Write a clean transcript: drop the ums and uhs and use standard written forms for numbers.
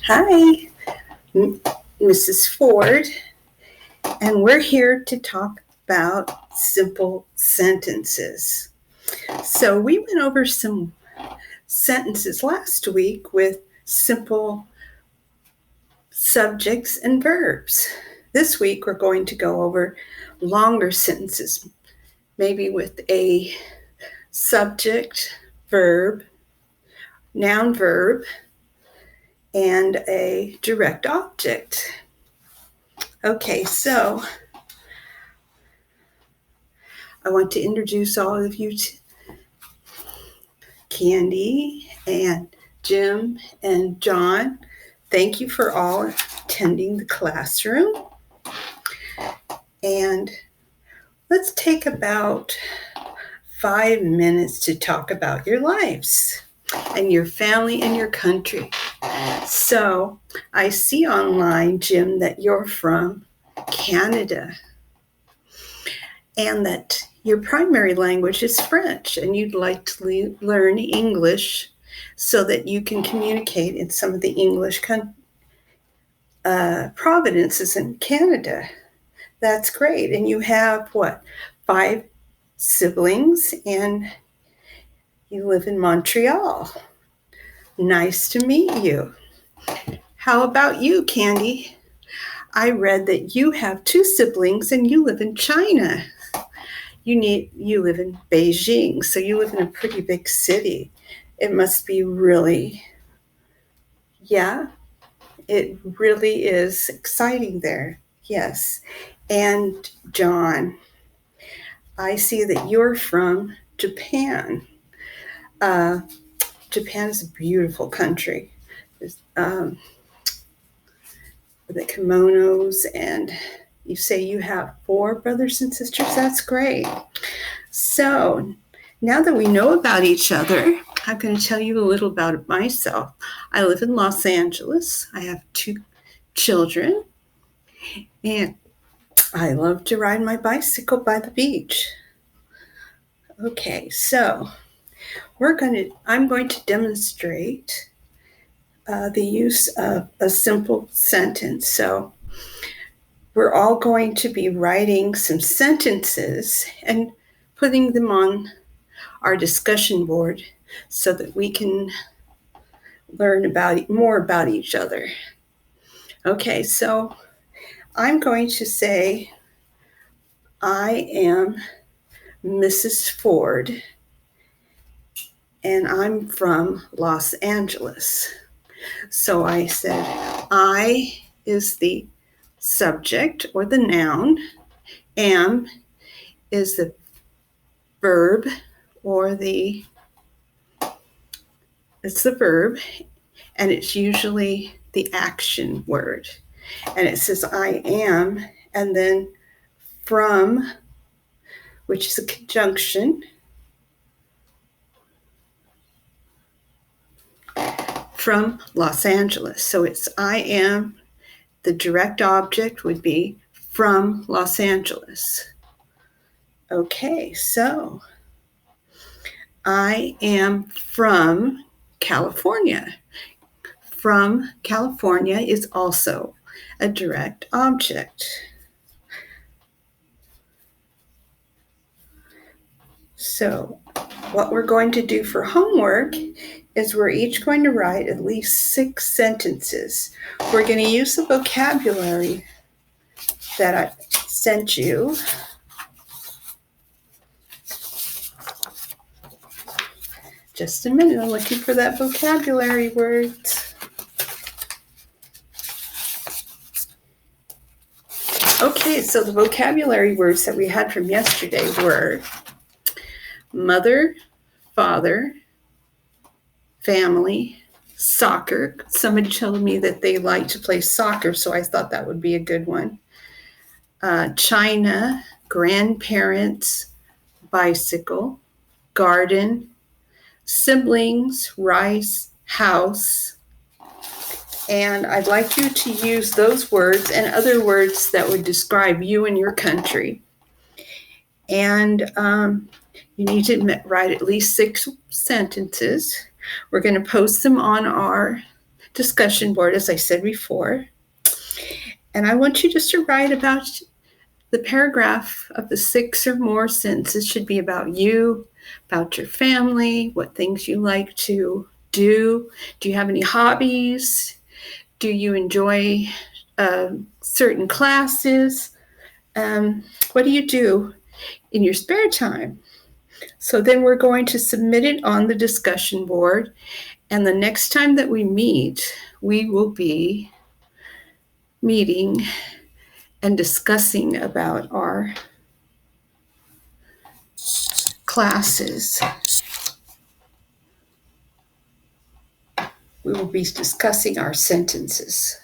Hi, Mrs. Ford, and we're here to talk about simple sentences. So, we went over some sentences last week with simple subjects and verbs. This week, we're going to go over longer sentences, maybe with a subject, verb, noun, verb, and a direct object. Okay, so I want to introduce all of you to Candy and Jim and John. Thank you for all attending the classroom. And let's take about 5 minutes to talk about your lives and your family and your country. So I see online, Jim, that you're from Canada and that your primary language is French and you'd like to learn English so that you can communicate in some of the English provinces in Canada. That's great. And you have, 5 siblings, and you live in Montreal. Nice to meet you. How about you, Candy? I read that you have 2 siblings and you live in China. You live in Beijing, so you live in a pretty big city. It must be really, yeah, it really is exciting there. Yes. And John, I see that you're from Japan. Japan is a beautiful country. The kimonos, and you say you have 4 brothers and sisters. That's great. So now that we know about each other, I'm going to tell you a little about myself. I live in Los Angeles. I have 2 children, and I love to ride my bicycle by the beach. Okay, so I'm going to demonstrate the use of a simple sentence. So we're all going to be writing some sentences and putting them on our discussion board so that we can learn more about each other. Okay, so I'm going to say, I am Mrs. Ford, and I'm from Los Angeles. So I said, I is the subject or the noun, am is the verb or it's the verb, and it's usually the action word. And it says I am, and then from, which is a conjunction, from Los Angeles. So it's I am, the direct object would be from Los Angeles. Okay, so I am from California. From California is also a direct object. So what we're going to do for homework is we're each going to write at least 6 sentences. We're going to use the vocabulary that I sent you. Just a minute, I'm looking for that vocabulary word. Okay, so the vocabulary words that we had from yesterday were mother, father, family, soccer. Somebody told me that they like to play soccer, so I thought that would be a good one. China, grandparents, bicycle, garden, siblings, rice, house. And I'd like you to use those words and other words that would describe you and your country. And you need to write at least 6 sentences. We're going to post them on our discussion board, as I said before. And I want you just to write about the paragraph of the 6 or more sentences should be about you, about your family, what things you like to do. Do you have any hobbies? Do you enjoy certain classes? What do you do in your spare time? So then we're going to submit it on the discussion board. And the next time that we meet, we will be meeting and discussing about our classes. We will be discussing our sentences.